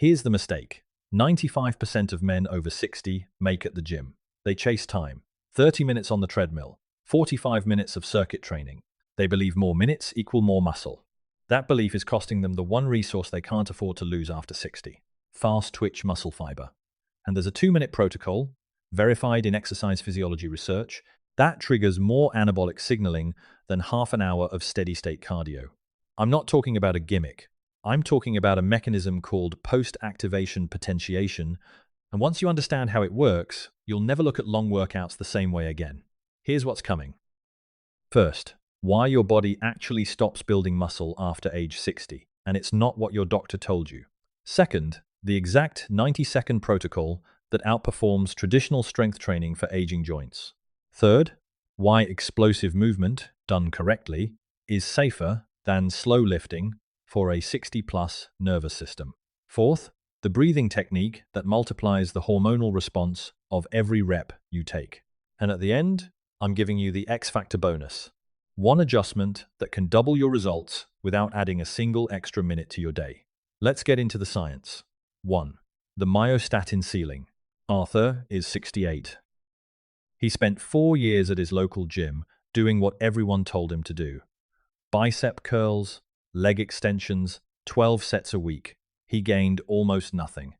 Here's the mistake. 95% of men over 60 make at the gym. They chase time. 30 minutes on the treadmill, 45 minutes of circuit training. They believe more minutes equal more muscle. That belief is costing them the one resource they can't afford to lose after 60. Fast twitch muscle fiber. And there's a 2-minute protocol, verified in exercise physiology research, that triggers more anabolic signaling than half an hour of steady-state cardio. I'm not talking about a gimmick. I'm talking about a mechanism called post-activation potentiation, and once you understand how it works, you'll never look at long workouts the same way again. Here's what's coming. First, why your body actually stops building muscle after age 60, and it's not what your doctor told you. Second, the exact 90-second protocol that outperforms traditional strength training for aging joints. Third, why explosive movement, done correctly, is safer than slow lifting for a 60-plus nervous system. Fourth, the breathing technique that multiplies the hormonal response of every rep you take. And at the end, I'm giving you the X Factor bonus. One adjustment that can double your results without adding a single extra minute to your day. Let's get into the science. 1. The myostatin ceiling. Arthur is 68. He spent 4 years at his local gym doing what everyone told him to do. Bicep curls, leg extensions, 12 sets a week. He gained almost nothing.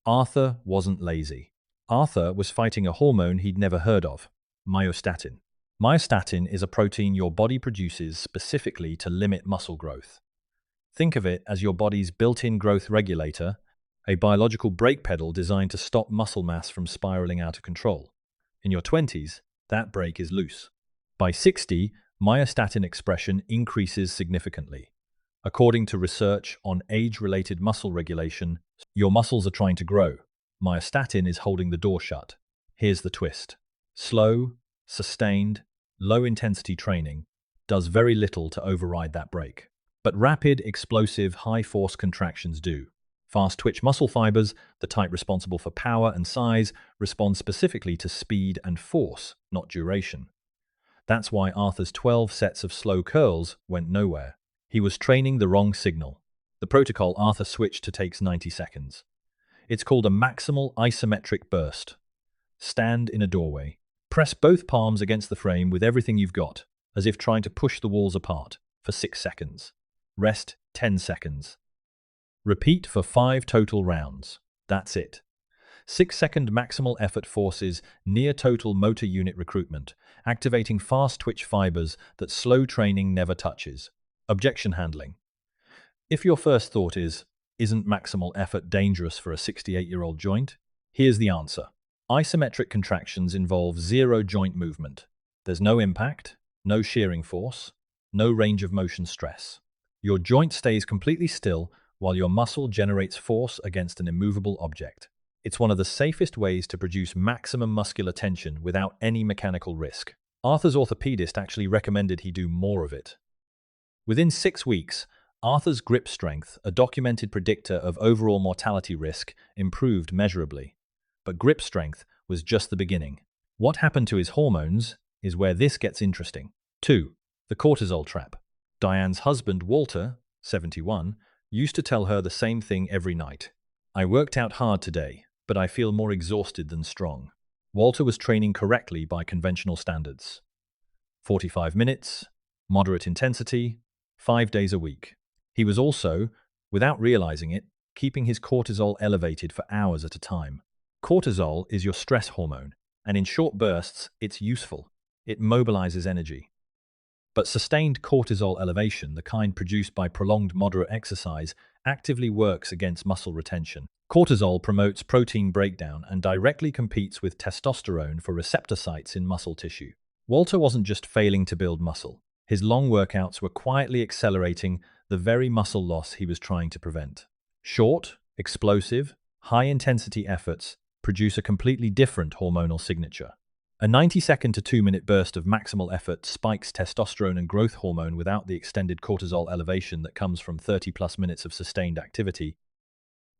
Arthur wasn't lazy. Arthur was fighting a hormone he'd never heard of, myostatin. Myostatin is a protein your body produces specifically to limit muscle growth. Think of it as your body's built-in growth regulator, a biological brake pedal designed to stop muscle mass from spiraling out of control. In your 20s, that brake is loose. By 60, myostatin expression increases significantly. According to research on age-related muscle regulation, your muscles are trying to grow. Myostatin is holding the door shut. Here's the twist. Slow, sustained, low-intensity training does very little to override that brake. But rapid, explosive, high-force contractions do. Fast-twitch muscle fibers, the type responsible for power and size, respond specifically to speed and force, not duration. That's why Arthur's 12 sets of slow curls went nowhere. He was training the wrong signal. The protocol Arthur switched to takes 90 seconds. It's called a maximal isometric burst. Stand in a doorway. Press both palms against the frame with everything you've got, as if trying to push the walls apart, for 6 seconds. Rest 10 seconds. Repeat for 5 total rounds. That's it. 6-second maximal effort forces near total motor unit recruitment, activating fast twitch fibers that slow training never touches. Objection handling. If your first thought is, isn't maximal effort dangerous for a 68-year-old joint? Here's the answer. Isometric contractions involve zero joint movement. There's no impact, no shearing force, no range of motion stress. Your joint stays completely still while your muscle generates force against an immovable object. It's one of the safest ways to produce maximum muscular tension without any mechanical risk. Arthur's orthopedist actually recommended he do more of it. Within 6 weeks, Arthur's grip strength, a documented predictor of overall mortality risk, improved measurably. But grip strength was just the beginning. What happened to his hormones is where this gets interesting. 2. The cortisol trap. Diane's husband, Walter, 71, used to tell her the same thing every night. I worked out hard today, but I feel more exhausted than strong. Walter was training correctly by conventional standards. 45 minutes, moderate intensity, 5 days a week. He was also, without realizing it, keeping his cortisol elevated for hours at a time. Cortisol is your stress hormone, and in short bursts, it's useful. It mobilizes energy. But sustained cortisol elevation, the kind produced by prolonged moderate exercise, actively works against muscle retention. Cortisol promotes protein breakdown and directly competes with testosterone for receptor sites in muscle tissue. Walter wasn't just failing to build muscle. His long workouts were quietly accelerating the very muscle loss he was trying to prevent. Short, explosive, high-intensity efforts produce a completely different hormonal signature. A 90-second to 2-minute burst of maximal effort spikes testosterone and growth hormone without the extended cortisol elevation that comes from 30-plus minutes of sustained activity.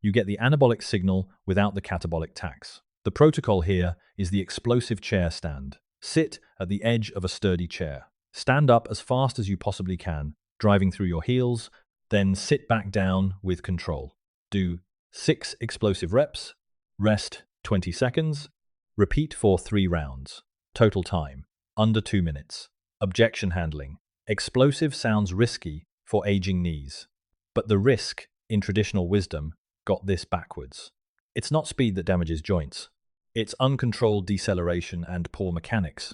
You get the anabolic signal without the catabolic tax. The protocol here is the explosive chair stand. Sit at the edge of a sturdy chair. Stand up as fast as you possibly can, driving through your heels, then sit back down with control. Do 6 explosive reps, rest 20 seconds, repeat for 3 rounds. Total time, under 2 minutes. Objection handling. Explosive sounds risky for aging knees. But the risk, in traditional wisdom, got this backwards. It's not speed that damages joints. It's uncontrolled deceleration and poor mechanics.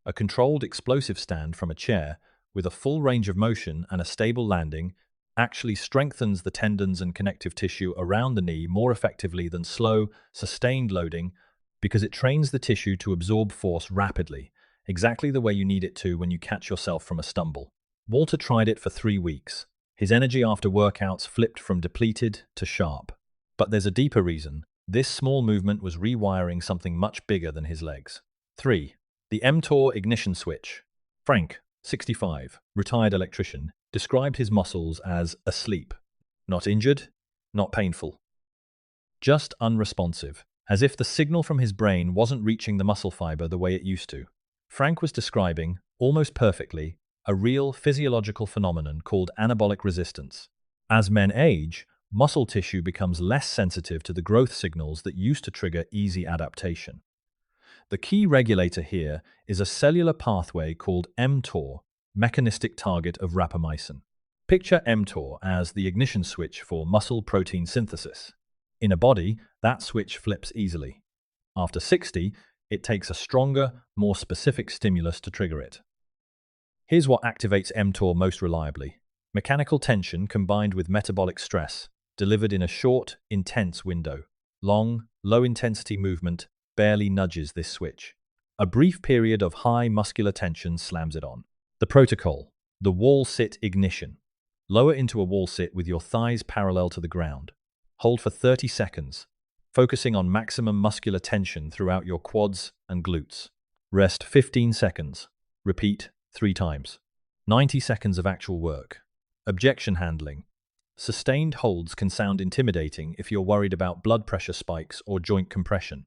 A controlled explosive stand from a chair with a full range of motion and a stable landing actually strengthens the tendons and connective tissue around the knee more effectively than slow, sustained loading because it trains the tissue to absorb force rapidly, exactly the way you need it to when you catch yourself from a stumble. Walter tried it for 3 weeks. His energy after workouts flipped from depleted to sharp. But there's a deeper reason. This small movement was rewiring something much bigger than his legs. 3. The mTOR ignition switch. Frank, 65, retired electrician, described his muscles as asleep. Not injured, not painful. Just unresponsive, as if the signal from his brain wasn't reaching the muscle fiber the way it used to. Frank was describing, almost perfectly, a real physiological phenomenon called anabolic resistance. As men age, muscle tissue becomes less sensitive to the growth signals that used to trigger easy adaptation. The key regulator here is a cellular pathway called mTOR, mechanistic target of rapamycin. Picture mTOR as the ignition switch for muscle protein synthesis. In a body, that switch flips easily. After 60, it takes a stronger, more specific stimulus to trigger it. Here's what activates mTOR most reliably. Mechanical tension combined with metabolic stress, delivered in a short, intense window. Long, low-intensity movement barely nudges this switch. A brief period of high muscular tension slams it on. The protocol, the wall sit ignition. Lower into a wall sit with your thighs parallel to the ground. Hold for 30 seconds, focusing on maximum muscular tension throughout your quads and glutes. Rest 15 seconds. Repeat 3 times. 90 seconds of actual work. Objection handling. Sustained holds can sound intimidating if you're worried about blood pressure spikes or joint compression.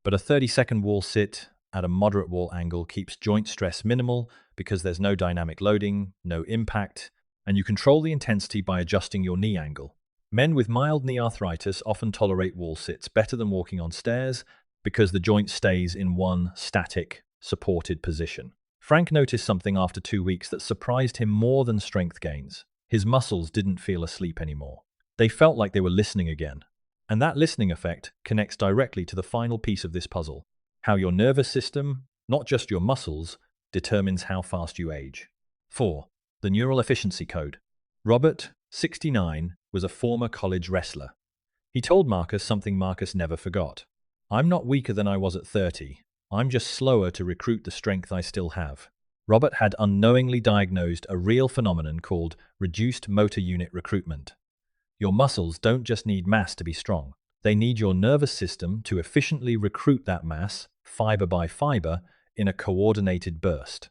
But a 30-second wall sit at a moderate wall angle keeps joint stress minimal because there's no dynamic loading, no impact, and you control the intensity by adjusting your knee angle. Men with mild knee arthritis often tolerate wall sits better than walking on stairs because the joint stays in one static, supported position. Frank noticed something after 2 weeks that surprised him more than strength gains. His muscles didn't feel asleep anymore. They felt like they were listening again. And that listening effect connects directly to the final piece of this puzzle: how your nervous system, not just your muscles, determines how fast you age. 4. The neural efficiency code. Robert, 69, was a former college wrestler. He told Marcus something Marcus never forgot. "I'm not weaker than I was at 30. I'm just slower to recruit the strength I still have." Robert had unknowingly diagnosed a real phenomenon called reduced motor unit recruitment. Your muscles don't just need mass to be strong. They need your nervous system to efficiently recruit that mass, fiber by fiber, in a coordinated burst.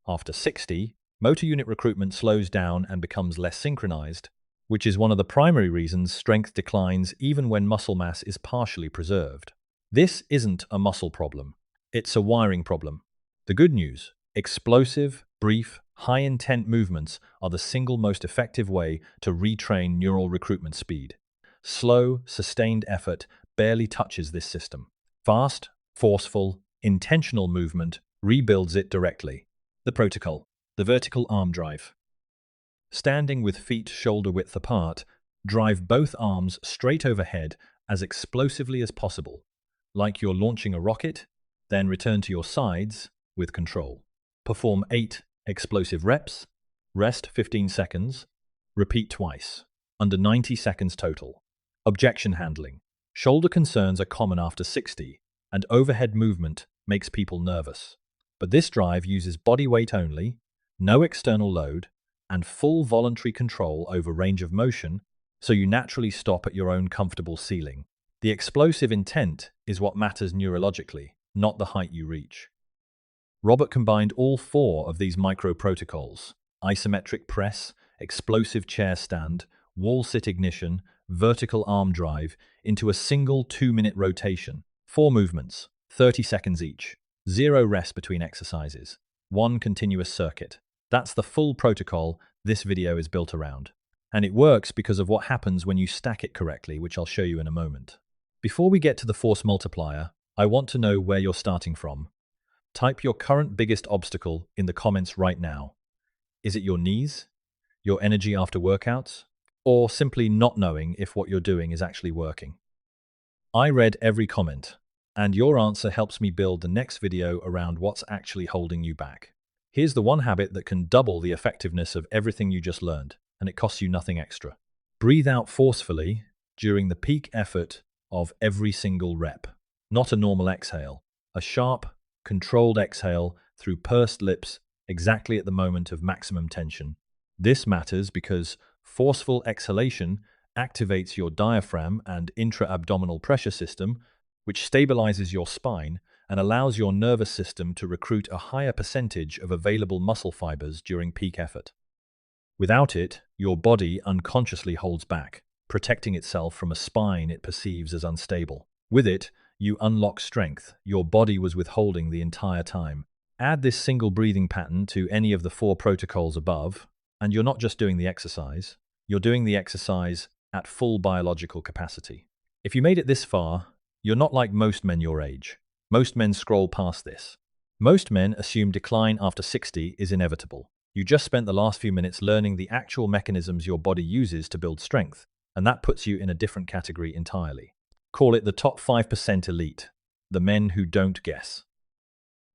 After 60, motor unit recruitment slows down and becomes less synchronized, which is one of the primary reasons strength declines even when muscle mass is partially preserved. This isn't a muscle problem. It's a wiring problem. The good news: explosive, brief, high-intent movements are the single most effective way to retrain neural recruitment speed. Slow, sustained effort barely touches this system. Fast, forceful, intentional movement rebuilds it directly. The protocol: the vertical arm drive. Standing with feet shoulder-width apart, drive both arms straight overhead as explosively as possible, like you're launching a rocket, then return to your sides with control. Perform 8 explosive reps, rest 15 seconds, repeat twice, under 90 seconds total. Objection handling. Shoulder concerns are common after 60, and overhead movement makes people nervous. But this drive uses body weight only, no external load, and full voluntary control over range of motion, so you naturally stop at your own comfortable ceiling. The explosive intent is what matters neurologically, not the height you reach. Robert combined all 4 of these micro-protocols: isometric press, explosive chair stand, wall sit ignition, vertical arm drive, into a single 2-minute rotation. 4 movements, 30 seconds each. 0 rest between exercises. 1 continuous circuit. That's the full protocol this video is built around. And it works because of what happens when you stack it correctly, which I'll show you in a moment. Before we get to the force multiplier, I want to know where you're starting from. Type your current biggest obstacle in the comments right now. Is it your knees? Your energy after workouts? Or simply not knowing if what you're doing is actually working? I read every comment, and your answer helps me build the next video around what's actually holding you back. Here's the one habit that can double the effectiveness of everything you just learned, and it costs you nothing extra. Breathe out forcefully during the peak effort of every single rep. Not a normal exhale, a sharp, controlled exhale through pursed lips exactly at the moment of maximum tension. This matters because forceful exhalation activates your diaphragm and intra-abdominal pressure system, which stabilizes your spine and allows your nervous system to recruit a higher percentage of available muscle fibers during peak effort. Without it, your body unconsciously holds back, protecting itself from a spine it perceives as unstable. With it, you unlock strength your body was withholding the entire time. Add this single breathing pattern to any of the 4 protocols above, and you're not just doing the exercise, you're doing the exercise at full biological capacity. If you made it this far, you're not like most men your age. Most men scroll past this. Most men assume decline after 60 is inevitable. You just spent the last few minutes learning the actual mechanisms your body uses to build strength, and that puts you in a different category entirely. Call it the top 5% elite, the men who don't guess.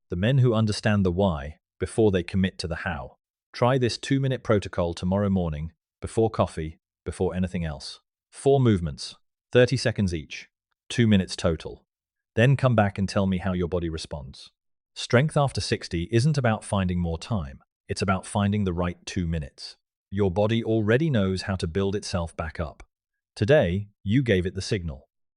The men who understand the why before they commit to the how. Try this 2-minute protocol tomorrow morning, before coffee, before anything else. 4 movements, 30 seconds each, 2 minutes total. Then come back and tell me how your body responds. Strength after 60 isn't about finding more time. It's about finding the right 2 minutes. Your body already knows how to build itself back up. Today, you gave it the signal.